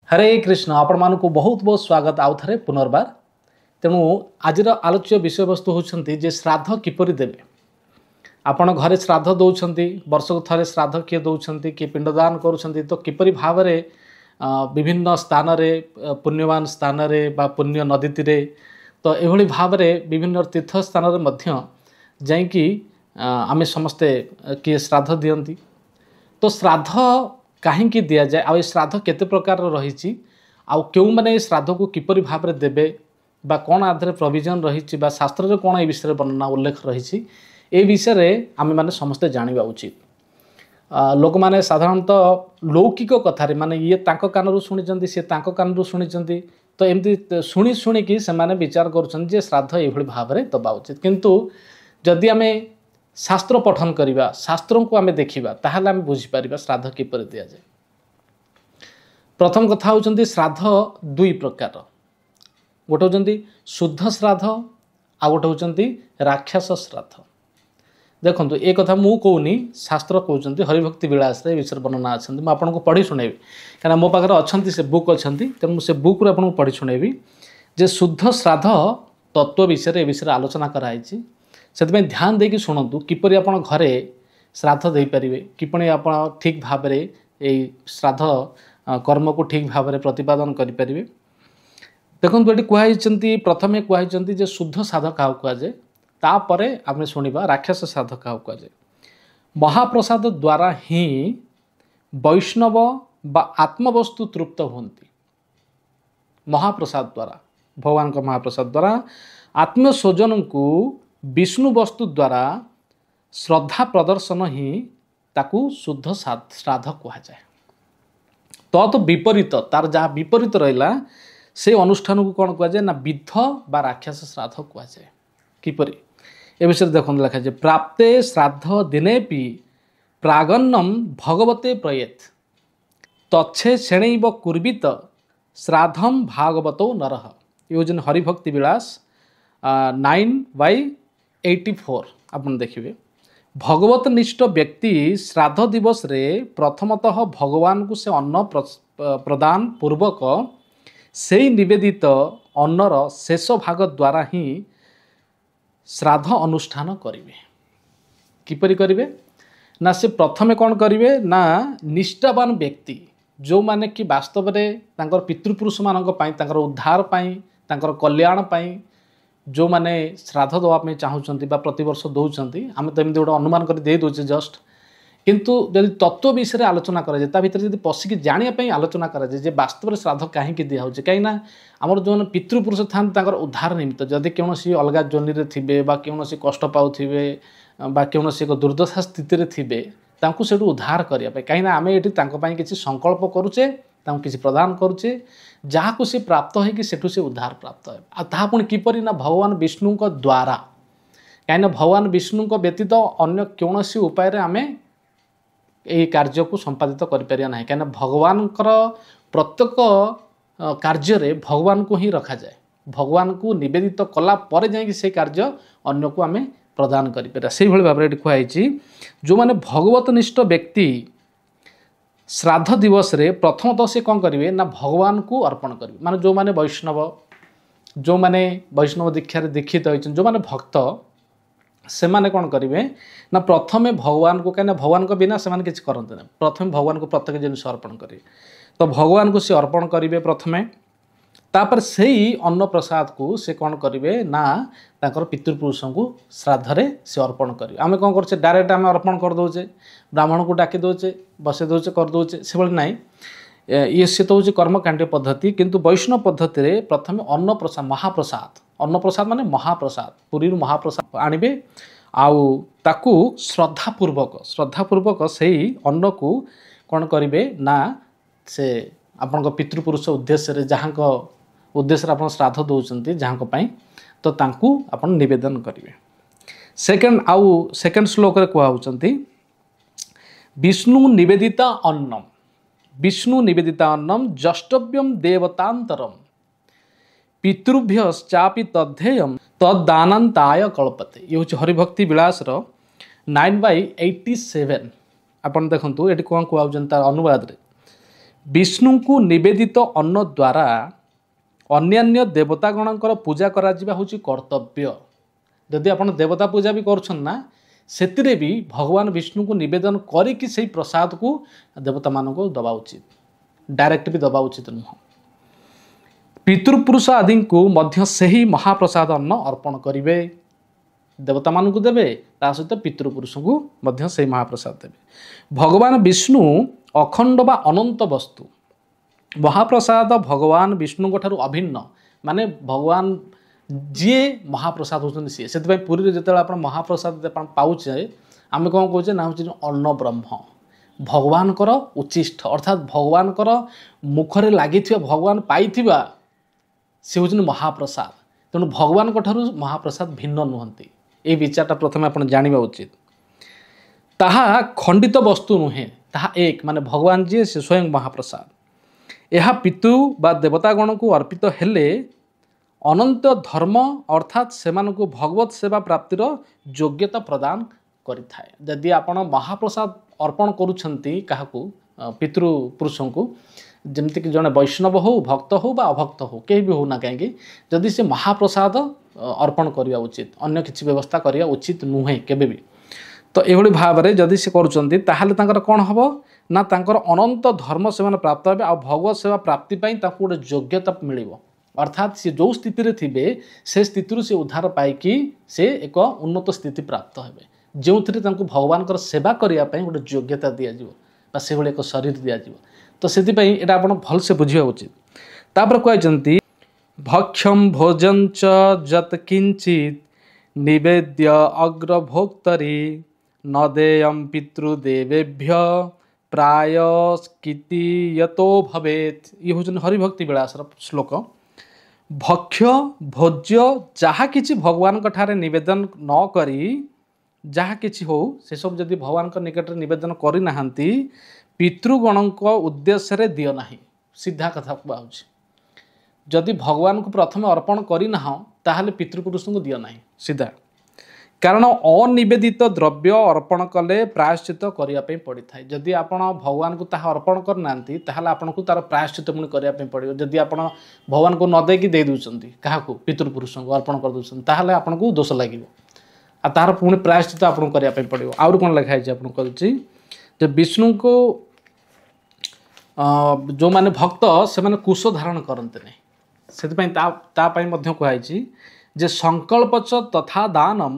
हरे कृष्ण आपण मानक बहुत बहुत स्वागत आउ थे पुनर्बार। तेणु आज आलोच्य विषय वस्तु होती जे श्राद्ध किपरि देवे। आपण घरे श्राद्ध दौरान वर्षक थे श्राद्ध किए दौरान किए पिंडदान करुँच तो किपरि भाव विभिन्न स्थान पुण्यवान स्थान पुण्य नदी तीरे तो यह भाव विभिन्न तीर्थ स्थान जाकि आम समस्ते किए श्राद्ध दियंती। तो श्राद्ध कहीं दि जाए आ श्राद्ध केते प्रकार रही आउ क्यों मैंने श्राद्ध को किपरि भाव में देवे बा कौन आधार प्रोविजन रही शास्त्र कौन ये विषय वर्णना उल्लेख रही ए विषय आम मैंने समस्ते जाना उचित। लोक मैंने साधारणतः लौकिक कथार माने ये तांको कानरू शुणी सी तांको कानरू शुणी तो एमती शुणी शुणिकी से विचार कर श्राद्ध ये भाव में दबा उचित। किंतु जदि आम शास्त्र पठन करवा शास्त्र को आम देखा ताहले आम बुझीपर श्राद्ध किपर दि जाए। प्रथम कथा होती श्राद्ध दुई प्रकार, गोटे होती शुद्ध श्राद्ध आ गोटे होती राक्षस श्राद्ध। देखो ये कथा मु कहूनी शास्त्र कहते हरिभक्ति विलास विषय वर्णना अच्छा मुझे आपको पढ़ी शुणेबी क्या मो पाखे अच्छा से बुक अच्छा तेणु मुझे बुक आपको पढ़ी शुणेबी जे शुद्ध श्राद्ध तत्व विषय विषय आलोचना कराई से ध्यान देकी शुणु किपरि आप घरे श्राद्ध दे पारे किपरि आप ठीक भाव में श्राद्ध कर्म को ठीक भाव में प्रतिपादन करें। देखो ये कहुई प्रथमे कहुई जे शुद्ध श्राद्ध क्या कहुए तापर आम शुणा राक्षस श्राद्ध क्या कहुए। महाप्रसाद द्वारा ही वैष्णव बा आत्मवस्तु तृप्त होती। महाप्रसाद द्वारा भगवान का महाप्रसाद द्वारा आत्मस्वजन को विष्णु वस्तु द्वारा श्रद्धा प्रदर्शन ही ताकू शुद्ध श्राद्ध कहुए। तो विपरीत तार जहाँ विपरीत रहा से अनुष्ठान को कौन कहुए ना विद्ध बा राक्षस श्राद्ध कहुए। किपरि ए विषय देखो लिखा जाए प्राप्ते श्राद्ध दिने प्रागन्नम भगवते प्रयेत तच्छे श्रेणैव कुर्वीत श्राद्धम भागवतो नरः। ये हूँ हरिभक्ति विलास 9/84 अपन देखिए। भगवतनिष्ठ व्यक्ति श्राद्ध दिवस रे प्रथमतः भगवान को से अन्न प्रदान पूर्वक से निवेदित अन्नर शेष भाग द्वारा ही श्राद्ध अनुष्ठान करेंगे। किपरि करेंगे ना से प्रथमे कौन करेंगे ना निष्ठावान व्यक्ति जो माने कि वास्तव में तांकर पितृपुरुष मानक पई तांकर उद्धार पई तांकर कल्याण पई जो माने श्राद्ध देवाई चाहूँगी प्रतिवर्ष दौरान आम तो एमती गोटे अनुमान कर दे दूचे जस्ट। किंतु जब तत्व विषय आलोचना कराए भर जब पशिकी जानापी आलोचना कराए वास्तव में श्राद्ध कहीं दिहे कहीं आमर जो पितृपुरुष था उद्धार निमित्त जदि कौन अलग जोनि थे कौन कष्ट पाथे कौन एक दुर्दशा स्थित थे से उद्धार करने कहीं आम ये किसी संकल्प करुचे किसी प्रदान करुचे जहाँ को सी प्राप्त होगी सेठू से उद्धार प्राप्त है ता पुणी किपरि ना भगवान विष्णु द्वारा कहीं भगवान विष्णु व्यतीत अन्य कौन उपाय आम यही कार्य को संपादित करें कहीं भगवान प्रत्येक कार्य भगवान को ही रखा जाए भगवान को निवेदित कला पर जाकि से कार्य अन्य को आम प्रदान करें। से भाव में कहुई जो मैंने भगवतनिष्ठ व्यक्ति श्राद्ध दिवस रे प्रथमतः से कौन करेंगे ना भगवान को अर्पण करेंगे। माने जो माने वैष्णव जो माने वैष्णव दीक्षा दीक्षित होती जो माने भक्त से माने कौन करेंगे ना प्रथमे भगवान को कहीं भगवान को बिना से किसी करते ना प्रथम भगवान को प्रत्येक जिन अर्पण करेंगे। तो भगवान को सी अर्पण करेंगे प्रथमे तापर से ही अन्न प्रसाद को से कौन करेंगे ना तांकर पितृपुरुष को श्राद्धरे से अर्पण करेंगे। आम कौन कर डायरेक्ट आम अर्पण करदे ब्राह्मण को डाकी दौचे बसई दौचे करदे से भाई नाई ये सी तो हूँ कर्मकांडीय पद्धति। किंतु वैष्णव पद्धति रे प्रथमे अन्न प्रसाद महाप्रसाद माने महाप्रसाद पुरी महाप्रसाद आणवे आउ ताकू श्रद्धापूर्वक से अन्न को कौन करेंगे ना से आपण पितृपुरुष उद्देश्य जहाँ उद्देश्य आप श्राद्ध दौरान जहाँ तो तांकू आपण निवेदन करेंगे। सेकेंड श्लोक रे कहउचंती विष्णु निवेदिता अन्नम जष्टव्यम देवतांतरम पितृभ्यश्चापि तद्धेयम तद्दानंताय कल्पते। ये हूँ हरिभक्ति विलास 9/87 आपन देखंतु एटी कौन कहउचन तार अनुवाद रे विष्णु को निवेदित अन्न द्वारा अन्यान्य देवतागणकर पूजा कराजिबा होची कर्तव्य। जदि आपण देवता पूजा भी करछन ना सेतिरे भी भगवान विष्णु को निवेदन करिकि सेही प्रसाद को देवता मान को दबा उचित, डायरेक्ट भी दबा उचित नुह। पितृपुरुष आदि को मध्य सेही महाप्रसाद अन्न अर्पण करिवे, देवता मान को देवे ता सहित पितृपुरुष को मध्य सेही महाप्रसाद देवे। भगवान विष्णु अखंड बा अनंत वस्तु, महाप्रसाद भगवान विष्णु ठारू अभिन्न, माने भगवान जी महाप्रसाद होती सी से पुरी जो आप महाप्रसाद पाचे आम कौन कहे ना हूँ अन्न ब्रह्म भगवान उच्चिष्ट अर्थात भगवान मुखरे लगी भगवान पाई सी हूँ महाप्रसाद। तेणु भगवान ठारू महाप्रसाद भिन्न नुहति, ये विचारटा प्रथम आप जाना उचित। ताहा खंडित वस्तु नुहे, ताहा एक माने भगवान जी से स्वयं महाप्रसाद। यह पितृ बा देवतागण को अर्पित हेले अनंत धर्म अर्थात सेमानकु भगवत सेवा प्राप्तिर योग्यता प्रदान करिथाए। यदि आपण महाप्रसाद अर्पण करुछंती काहाकू पितृपुरुष को, जमती कि जड़े वैष्णव हो भक्त हो बा अभक्त हो कहीं भी हो ना कहीं, जदि से महाप्रसाद अर्पण करवा उचित, अन्य किसी व्यवस्था करवा उचित नुहे केबे भी। तो यह भाव में जदि से करुँच ताहले कौन हम ना तांकर अनंत धर्म से प्राप्त हे आ भगवत सेवा प्राप्ति गोटे योग्यता मिल, अर्थात सी जो स्थिति रे थिबे से स्थिति से उद्धार पाइकी से एक उन्नत स्थिति प्राप्त हेबे, जो थी भगवान सेवा करने गोटे योग्यता दिज्व से एक शरीर दिज्व। तो से यहाँ आप भल से बुझा उचित। तापर कहते भक्ष्यम भोजन च जत किंचित निवेद्य अग्रभोक्तरी न देयम पितृदेवेभ्य प्रायस्किति यतो भवेत। ये हूँ हरिभक्ति विलासर श्लोक। भक्ष्य भोज्य जहाँ किछि भगवान ठारे निवेदन न करी जहाँ किछि हो से सब जदि भगवान निकट निवेदन करि नाहंती पितृगण उद्देश्य रे दियो नाही। सीधा कथा कहूँ, जदि भगवान को प्रथम अर्पण करना ताहले पितृपुरुष को दियो नाही सीधा, कारण अनिवेदित द्रव्य अर्पण कले प्रायश्चित करने पड़ी था। जदि आप भगवान को ताहा अर्पण करना ताहले आपन को तार प्रायश्चित पुणी करने पड़ो। जदि आप भगवान को न देकी दे दूसरी क्या पितृपुरुष को अर्पण कर दूसरी ताहले आपन को दोष लगे आ तार पुणी प्रायश्चित आपन करने पड़ो। आउर कौन लिखाई आपन कर विष्णु को जो माने भक्त से माने कुश धारण करते नहीं, से कहुई जे संकल्प च तथा दानम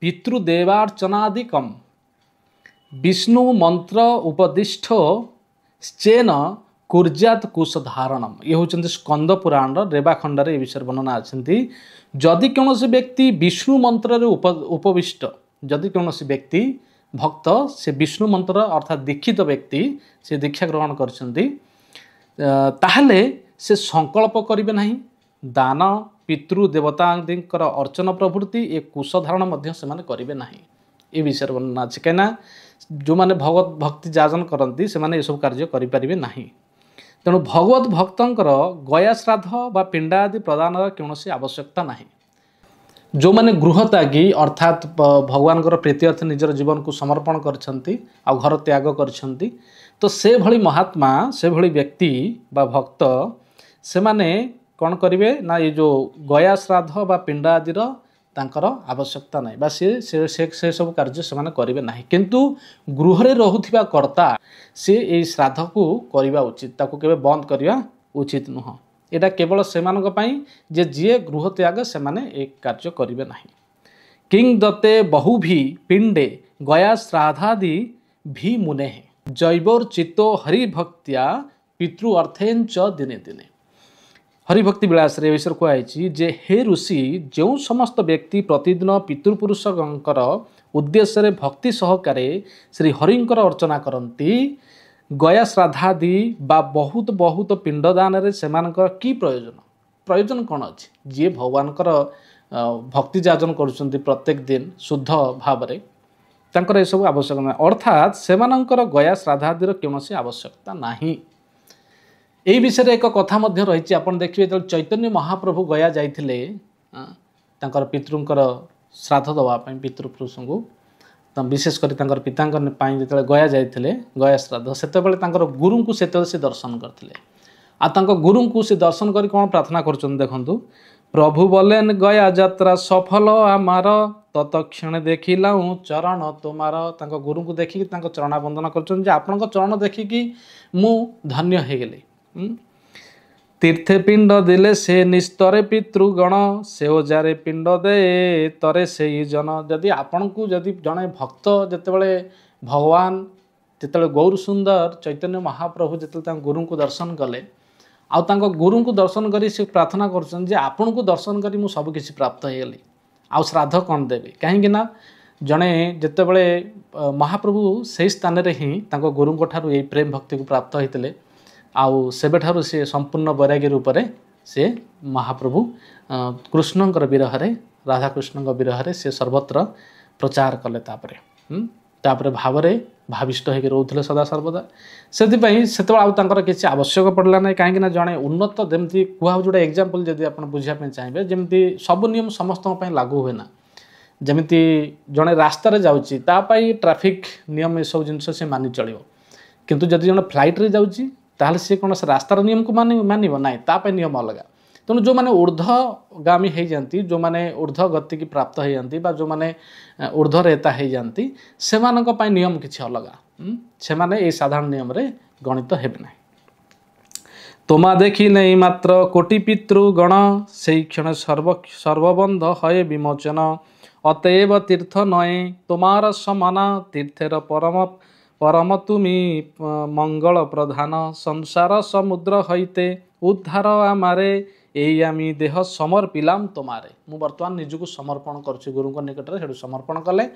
पितृदेवार्चनादिकम विष्णु मंत्र उपदिष्ट चेन कुर्जात कुश धारणम। ये हूँ स्कंद पुराण रेवाखंडार ये विषय वर्णना अच्छी। जदि कौन व्यक्ति विष्णु मंत्र उपविष्ट, जदि कौन व्यक्ति भक्त से विष्णु मंत्र अर्थात दीक्षित व्यक्ति से दीक्षा ग्रहण करछंती ताहले से संकल्प करिवे नहीं, दान पितृ देवतांकर अर्चन प्रभृति ये कुश धारण से करेंगे ना। ये विषय वर्णना अच्छे कहीं जो मैंने भगवत भक्ति जाजन करती से ये सब कार्य करें ना। तेणु भगवत भक्तर गया श्राद्ध बा पिंडा आदि प्रदान कौन आवश्यकता ना। जो मैंने गृहत्यागी अर्थात भगवान प्रीति अर्थ निजर जीवन को समर्पण करछंती आ घर त्याग करछंती, तो से भली महात्मा से भली व्यक्ति बा भक्त से माने कौन करेंगे ना ये जो गया श्राद्ध बा पिंडा आदि तांकर आवश्यकता नहीं बा से सब कार्य से करेंगे ना। किंतु गृह रोहुथिबा कर्ता से ये श्राद्ध को करवा उचित, ताको केबे बंद करवा उचित नुह। एटा केवल सेमानक पई जे जीए गृह त्याग से माने एक कार्य करेंगे ना। किंग दत्ते बहु भी पिंडे गया श्राद्धादि भी मुने जैवर चित्तो हरिभक्त्या पितृ अर्थेन च दिने दिने। हरिभक्ति विलास विषय कहुई जे हे ऋषि जो समस्त व्यक्ति प्रतिदिन पितृपुरुषंकर उद्देश्य भक्ति सहकारे श्री हरिंकर अर्चना करती गया श्राद्धादि बा बहुत बहुत पिंडदान से की प्रयोजन कौन अच्छी। जी भगवान भक्ति जाजन कर प्रत्येक दिन शुद्ध भाव तांकर ये सब आवश्यक ना, अर्थात सेमानंकर गया श्राद्धादि कौन आवश्यकता नहीं। यही विषय एक कथा रही आप देखिए जो चैतन्य महाप्रभु गया जाइए पितृंकर श्राद्ध दवापाई पितृपुरुष को, विशेषकर पिता जो गया जाते गया श्राद्ध से गुरु को से दर्शन करते गुरु को से दर्शन कर कौन प्रार्थना कर देखु प्रभु बोलेन गया यात्रा सफल आमार तत्क्षण देखिला चरण तुमार गुरु को देखिकी चरण वंदन कर चरण देखिकी मु धन्य हो गली तीर्थे पिंड दिले से निस्तरे पितृगण से ओजारे पिंड दे तरे से जन जदि आपण को जदि जड़े भक्त जितेबले भगवान जिते गौर सुंदर चैतन्य महाप्रभु जिते गुरु को दर्शन कले आउ गुरु को दर्शन करी से प्रार्थना कर आपण को दर्शन करी मु सब किसी प्राप्त हो गली आउ श्राद्ध कौन देवी कहीं जड़े जितेबले महाप्रभु से स्थान रे ही गुरु ठारू यही प्रेम भक्ति को प्राप्त होते आउ सेबेठारू से संपूर्ण वैरागी रूप से महाप्रभु कृष्णंकर विरह राधाकृष्ण विरह से सर्वत्र प्रचार कले तापर भाव भाविष्ट होकर रोते सदा सर्वदा से किसी आवश्यक पड़ला ना कहीं जड़े उन्नत जमी कह जोड़ा एग्जाम्पल जब आप बुझापी चाहिए जमी सब नियम समस्त लागू हुए ना जमी जड़े रास्तार जाऊँगी ट्राफिक नियम ये सब जिनस से मानि चलो किंतु जदि जड़े फ्लाइट्रे जाऊँगी ताहले से कौन से रास्तार नियम को मानव ना ताप नियम अलग तेणु जो मैंने ऊर्ध्वगामी हो जाती जो मैंने ऊर्ध्व गति की प्राप्त हो जाती जो मैंने ऊर्ध्वरेता हो जाती से नियम किसी अलग से माने साधारण नियम रे गणित हेबे ना तोमा देखी नहीं मात्र कोटि पितृगण से क्षण सर्वबंध हये विमोचन अतएव तीर्थ नये तोमार समाना तीर्थेर परम परम तुमी मंगल प्रधान संसार समुद्र हईते उद्धार आमारे यही आमी देह समर्पिलाम तोमारे मु बर्तमान निजको समर्पण करुच्ची गुरु निकट में समर्पण कले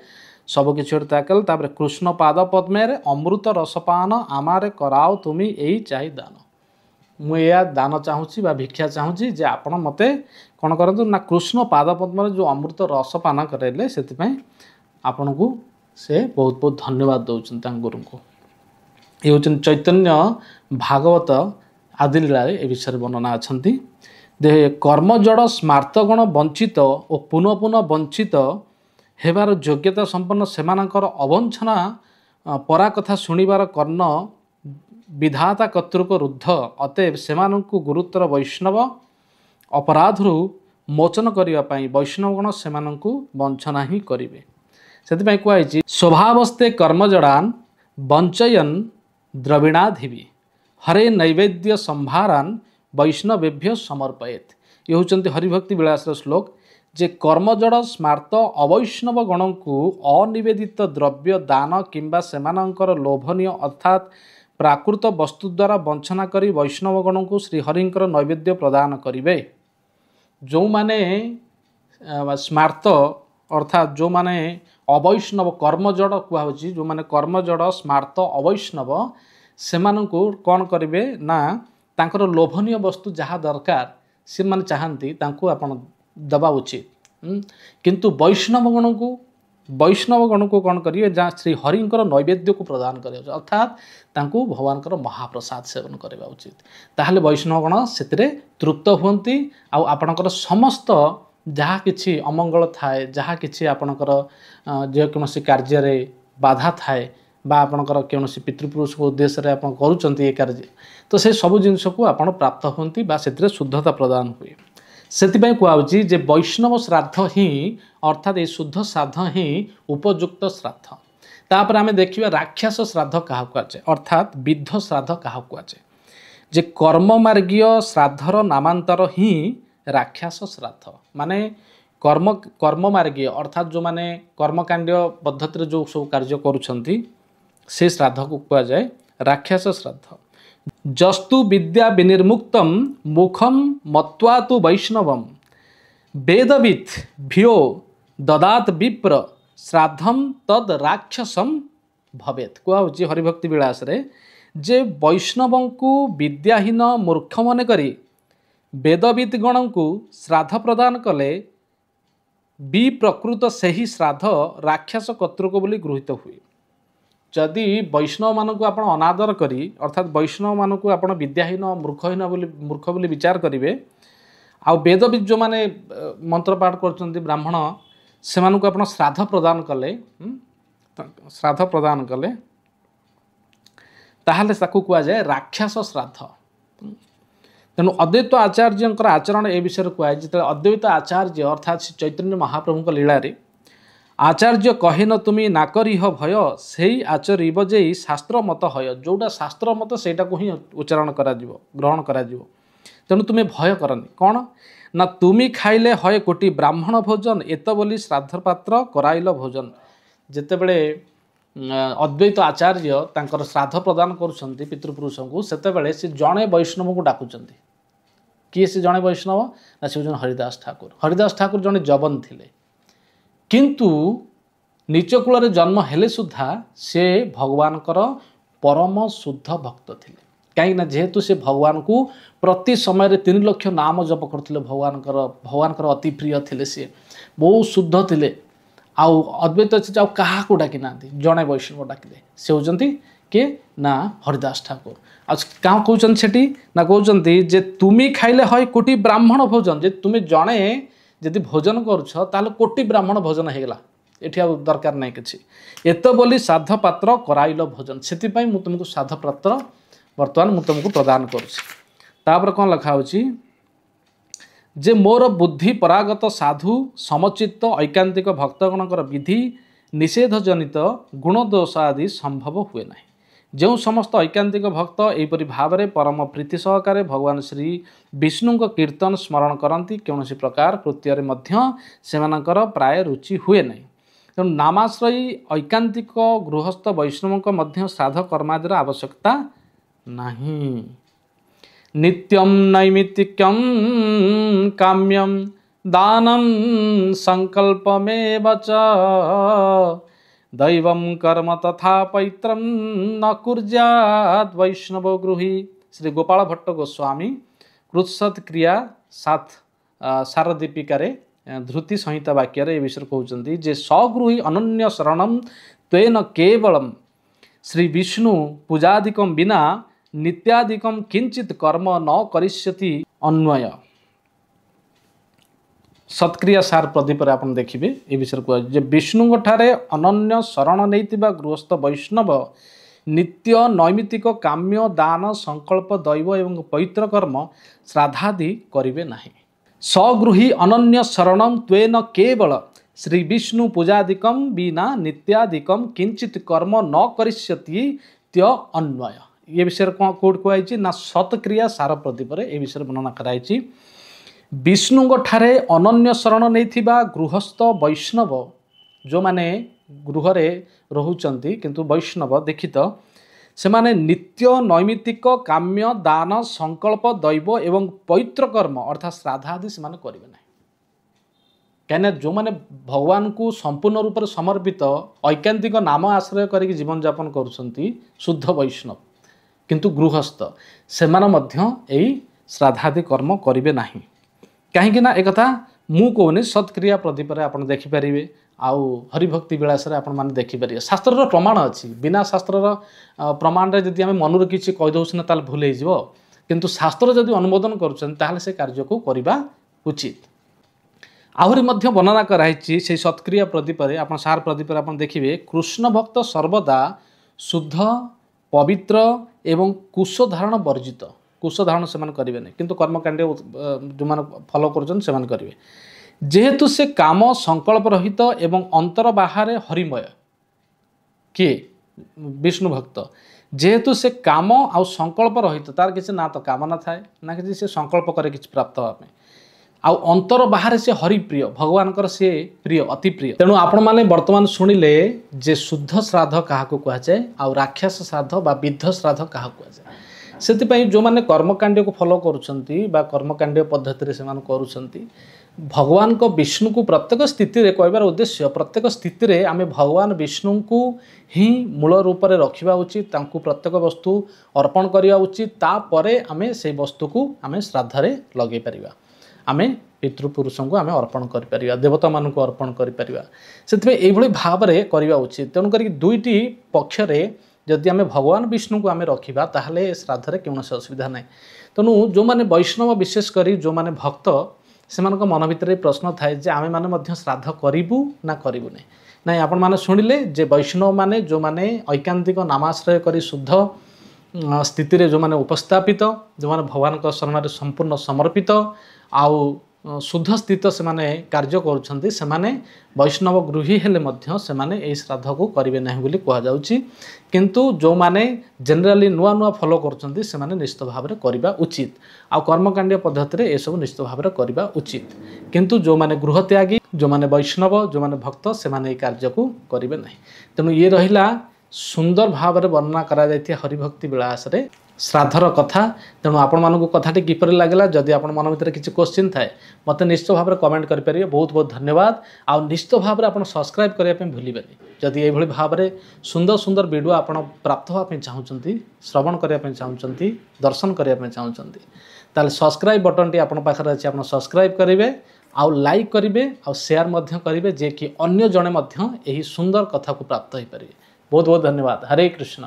सबकि त्याग कल कृष्ण पाद पद्मे अमृत रसपान आमारे कराओ तुमी यही चाही दान मुझे दान चाहूँगी भिक्षा चाहूँगी जे आपण मते कौन करूँ ना कृष्ण पाद पद्म जो अमृत रसपान करेले से आपण को से बहुत बहुत धन्यवाद दौरान गुरु को ये हूँ चैतन्य भागवत आदि लीलारे ए विषय वर्णना अच्छा दे कर्मजड़ स्मार्तगण वंचित और पुनः पुनः वंचित हेबार योग्यता संपन्न सेमानकर अवंछना परा कथा शुणिबार कर्ण विधाता कर्तृक रुद्ध अतएव सेमानंकु गुरुतर वैष्णव अपराधरु मोचन करने वैष्णवगण सेमानंकु वंचना ही करिवे से कहुई स्वभावस्ते कर्मजड़ान वंचयन द्रविणाधिवी हरे नैवेद्य संभारान वैष्णवेभ्य समर्पयेत ये हूँ हरिभक्ति विलास श्लोक जे कर्मजड़ स्मार्त अवैष्णव गण को अनिवेदित द्रव्य दान किंबा सेमानंकर लोभनीय अर्थात प्राकृत वस्तु द्वारा वंचना करी वैष्णव गण को श्रीहरिंकर नैवेद्य प्रदान करिवे जो माने स्मार्त अर्थात जो माने अवैष्णव कर्मजड़ कहुच्छी जो माने कर्मजड़ स्मार्त अवैष्णव से कौन करेंगे ना तांकर लोभनीय वस्तु जहाँ दरकार से माने चाहती आपण दबा उचित किंतु वैष्णव गण को कौन करेंगे जहाँ श्री हरिंकर नैवेद्य को प्रदान करें अर्थात तांको भगवान महाप्रसाद सेवन करवा उचित ताहले वैष्णव गण से तृप्त हुंती आपणकर समस्त जहाँ किछि अमंगल थाए जहाँ किछि आपणकर जेकोसी कार्य बाधा थाए बा आपणकर कौन पितृपुरुष को उद्देश्य रे आपण करूचंती ये कार्य तो से सब जिनस को आपण प्राप्त होती से शुद्धता प्रदान हुए से कहुच्छी जे वैष्णव श्राद्ध ही अर्थात ये शुद्ध श्राद्ध ही उपयुक्त श्राद्ध तापर आम देखिए राक्षस श्राद्ध क्या कहुए अर्थात विद्ध श्राद्ध क्या कहुए जे कर्म मार्गीय श्राद्धर नामांतर ही राक्षस श्राद्ध माने कर्म मार्गीय अर्थात जो माने कर्मकांड पद्धति जो सब कार्य करुछंती से श्राद्ध को कहा जाए राक्षस श्राद्ध जस्तु विद्या विनिर्मुक्तम मुखम मत्वा तु वैष्णवम वेदवित् भियो ददात विप्र श्राद्धम तद राक्षसम भवेत कहुच्छी हरिभक्ति विलास रे जे वैष्णव को विद्याहीन मूर्ख मन करी वेदविद गण को श्राद्ध प्रदान कले विप्रकृत सही श्राद्ध राक्षस कर्तृक बोली गृहीत हुए जदि वैष्णव मान को आप अनादर करी अर्थात वैष्णव मान को आप विद्याहीन मूर्खहीन मूर्ख बोली विचार करेंगे आ वेदविद जो माने मंत्र पाठ कर ब्राह्मण से आप श्राद्ध प्रदान कले श्राद्ध प्रदान कले ताहले ताकू कुआ जाए राक्षस श्राद्ध। तेणु अद्वैत आचार्य आचरण ए विषय कहुए जो अद्वैत आचार्य अर्थात चैतन्य महाप्रभु लीला आचार्य कहे न तुमी नाकरीह भय से आचरिब जे शास्त्र मत हय जोटा शास्त्र मत सेटा को ही उच्चारण करा ग्रहण करा तेणु तुम्हें भय करनी कौन ना तुमी खाइले हय कोटी ब्राह्मण भोजन एत बोली श्राद्ध पात्र कराइल भोजन। जेतेबेले अद्वैत आचार्य तांकर श्राद्ध प्रदान करुछंती पितृपुरुष को सेतेबेले से जड़े वैष्णव को डाकुचंती। किए से जड़े वैष्णव ना से हरिदास ठाकुर। हरिदास ठाकुर जड़े जबन थिले किंतु नीच कूल जन्म हेले सुधा से भगवान परम शुद्ध भक्त थिले कहीं जेहेतु से भगवान को प्रति समय 3 लाख नाम जप करते भगवान अति प्रिय थिले से बहुत शुद्ध थिले आउ अद्वैत क्या डाकी ना जड़े वैष्णव डाकिले से होती किए ना हरिदास ठाकुर। क्या कहते सेठी ना कहते जे तुमी खाइले हय कोटी ब्राह्मण भोजन जे तुम्हें जड़े जदि भोजन करुछ ताले कोटी ब्राह्मण भोजन होगला एठी दरकार नहीं किसी एत बोली श्राद्ध पात्र कराइल भोजन से तुमको श्राद्ध पात्र बर्तमान मुझे तुमको प्रदान करुँच। कौन लिखा होची जे मोर बुद्धि परागत साधु समचित्त ऐकांतिक भक्तगणकर विधि निषेध जनित गुणदोष आदि संभव हुए ना। जो समस्त ऐकांतिक भक्त एपरी भाव में परम प्रीति सहकारे भगवान श्री विष्णु को कीर्तन स्मरण करती कौन प्रकार कृत्य सेमानकर प्राय रुचि हुए ना। तेणु नामाश्रयी ऐकांतिक गृहस्थ वैष्णव मध्य श्राद्ध कर्मादिर आवश्यकता नहीं। नित्यं नैमित्तिकं काम्यं दानं संकल्पमेव च दैवं कर्म तथा पैत्रं न कुर्यात् वैष्णव गृही। श्री गोपाल भट्ट गोस्वामी कृत्सत क्रिया 7 सारदीपिकारे धृति संहिता वाक्य ए विषय कहते जे सगृही अनन्य शरणं त्वेन केवलम श्री विष्णु पूजादिकं बिना नित्यादिकं किंचित कर्म न करिष्यति अन्वय। सत्क्रिया सार प्रदीप आप देखिए ये विषय कह विष्णु ठारे अनन्य शरण नैतिबा गृहस्थ वैष्णव नित्य नैमित्तिक काम्य दान संकल्प दैव एवं पवित्र कर्म श्राद्धादि करिवे नाही। सगृही अनन्य शरणं त्वेन केवल श्री विष्णु पूजादिकं बिना नित्यादिकं किंचित कर्म न करिष्यति त्य अन्वय। ये विषय कौट कहुई ना सत्क्रिया सार प्रदीप ए विषय वर्णना कराई। विष्णु ठारे अनन्य शरण नहीं गृहस्थ वैष्णव जो माने गृह रोचंती किंतु वैष्णव देखित से माने नित्य नैमित्तिक काम्य दान संकल्प दैव एवं पवित्र कर्म अर्थात श्राद्धादि से करेंगे ना। कहीं जो मैंने भगवान को संपूर्ण रूप से समर्पित ऐकांतिक नाम आश्रय करके जीवन यापन करुँच शुद्ध वैष्णव किंतु गृहस्थ से श्राद्धादि कर्म करेंगे ना। कहीं एक मु कहूनी सत्क्रिया प्रदीप आप देखिपारे आउ हरिभक्ति विलास आपण मैंने देखिपारे शास्त्र प्रमाण अच्छी बिना शास्त्र प्रमाण जदि आम मनर किसी कहीदे ना भूल हो किंतु शास्त्र जदि अनुमोदन करुँच से कार्य को करवा उचित। आहरी मध्य वर्णना कराई से सत्क्रिया प्रदीप आप सार प्रदीप आप देखिए कृष्ण भक्त सर्वदा शुद्ध पवित्र एवं कुश धारण वर्जित कुश धारण से करेंगे नहीं किंतु कर्मकांड जो मैंने फॉलो करेंगे जेहेतु से काम संकल्प रहित एवं अंतर बाहर हरिमय किए विष्णु भक्त जेहेतु से काम आउ संकल्प रहित तार किसी ना तो कामना थाए ना कि से संकल्प करे किसी प्राप्त हाँपे आउ अंतर बाहर से हरिप्रिय भगवान से प्रिय अति प्रिय। तेणु आपण मैंने वर्तमान शुणिले जे शुद्ध श्राद्ध क्या कहुए आउ राक्षस श्राद्ध बा विद्ध श्राद्ध क्या कहुए से जो मैंने कर्मकांड को फॉलो करुँच कर्मकांड पद्धति से करुँच भगवान को विष्णु को प्रत्येक स्थिति रे कहबार उद्देश्य प्रत्येक स्थिति रे आमे भगवान विष्णु को ही मूल रूप से रखा उचित तांकु प्रत्येक वस्तु अर्पण करवा उचित तापरे आमे से वस्तु को आमे श्राद्धरे लगे परिवा आमे पितृपुरुषों को आमे अर्पण कर देवता मान को अर्पण कर भाव में करवा उचित। तेणुक दुईटी पक्षरे जदि आमे भगवान विष्णु को आमे रखा ताहले श्राद्धरे कौन असुविधा ना। तेणु जो मैंने वैष्णव विशेषकर जो मैंने भक्त से मन भीतर प्रश्न थाए जे आमे माने मध्य श्राद्ध करूँ ना करूँ नहीं ନାଇଁ ଆପଣମାନେ ଶୁଣିଲେ ଯେ ବୈଷ୍ଣବ ମାନେ ଯେଉଁମାନେ ଐକାନ୍ତିକ ନାମାଶ୍ରୟ କରି ଶୁଦ୍ଧ ସ୍ଥିତିରେ ଯେଉଁମାନେ ଉପସ୍ଥାପିତ, ଯେଉଁମାନେ ଭଗବାନଙ୍କ ଶରଣରେ ସମ୍ପୂର୍ଣ୍ଣ ସମର୍ପିତ ଆଉ ଶୁଦ୍ଧ ସ୍ଥିତ ସେମାନେ କାର୍ଯ୍ୟ କରୁଛନ୍ତି, ସେମାନେ ବୈଷ୍ଣବ ଗୃହୀ ହେଲେ ମଧ୍ୟ ସେମାନେ ଏହି ଶ୍ରାଦ୍ଧକୁ କରିବେ ନାହିଁ ବୋଲି କୁହାଯାଉଛି। କିନ୍ତୁ ଯେଉଁମାନେ ଜେନେରାଲି ନୂଆ ନୂଆ ଫଲୋ କରୁଛନ୍ତି ସେମାନେ ନିଶ୍ଚିତ ଭାବରେ କରିବା ଉଚିତ, ଆଉ କର୍ମକାଣ୍ଡୀୟ ପଦ୍ଧତିରେ ଏସବୁ ନିଶ୍ଚିତ ଭାବରେ କରିବା ଉଚିତ। କିନ୍ତୁ ଯେଉଁମାନେ ଗୃହତ୍ୟାଗୀ, ଯେଉଁମାନେ ବୈଷ୍ଣବ, ଯେଉଁମାନେ ଭକ୍ତ, ସେମାନେ ଏହି କାର୍ଯ୍ୟକୁ କରିବେ ନାହିଁ। ତେଣୁ ଇଏ ରହିଲା ସୁନ୍ଦର ଭାବରେ ବର୍ଣ୍ଣନା କରାଯାଇଥିବା ହରିଭକ୍ତି ବିଳାସରେ ଶ୍ରାଦ୍ଧର କଥା। ତେଣୁ ଆପଣମାନଙ୍କୁ କଥାଟି କିପରି ଲାଗିଲା, ଯଦି ଆପଣ ମନ ଭିତରେ କିଛି କ୍ୱେଶ୍ଚିନ୍ ଥାଏ ମୋତେ ନିଶ୍ଚିତ ଭାବରେ କମେଣ୍ଟ କରିପାରିବେ। ବହୁତ ବହୁତ ଧନ୍ୟବାଦ। ଆଉ ନିଶ୍ଚିତ ଭାବରେ ଆପଣ ସବସ୍କ୍ରାଇବ୍ କରିବା ପାଇଁ ଭୁଲିବେନି। ଯଦି ଏଇଭଳି ଭାବରେ ସୁନ୍ଦର ସୁନ୍ଦର ଭିଡ଼ିଓ ଆପଣ ପ୍ରାପ୍ତ ହେବା ପାଇଁ ଚାହୁଁଛନ୍ତି, ଶ୍ରବଣ କରିବା ପାଇଁ ଚାହୁଁଛନ୍ତି, ଦର୍ଶନ କରିବା ପାଇଁ ଚାହୁଁଛନ୍ତି, ତାହେଲେ ସବସ୍କ୍ରାଇବ୍ ବଟନ୍ଟି ଆପଣଙ୍କ ପାଖରେ ଅଛି, ଆପଣ ସବସ୍କ୍ରାଇବ୍ କରିବେ, ଆଉ ଲାଇକ୍ କରିବେ, ଆଉ ସେୟାର ମଧ୍ୟ କରିବେ, ଯେ କି ଅନ୍ୟ ଜଣେ ମଧ୍ୟ ଏହି ସୁନ୍ଦର କଥାକୁ ପ୍ରାପ୍ତ ହୋଇପାରିବେ। ବହୁତ ବହୁତ ଧନ୍ୟବାଦ। ହରେ କୃଷ୍ଣ।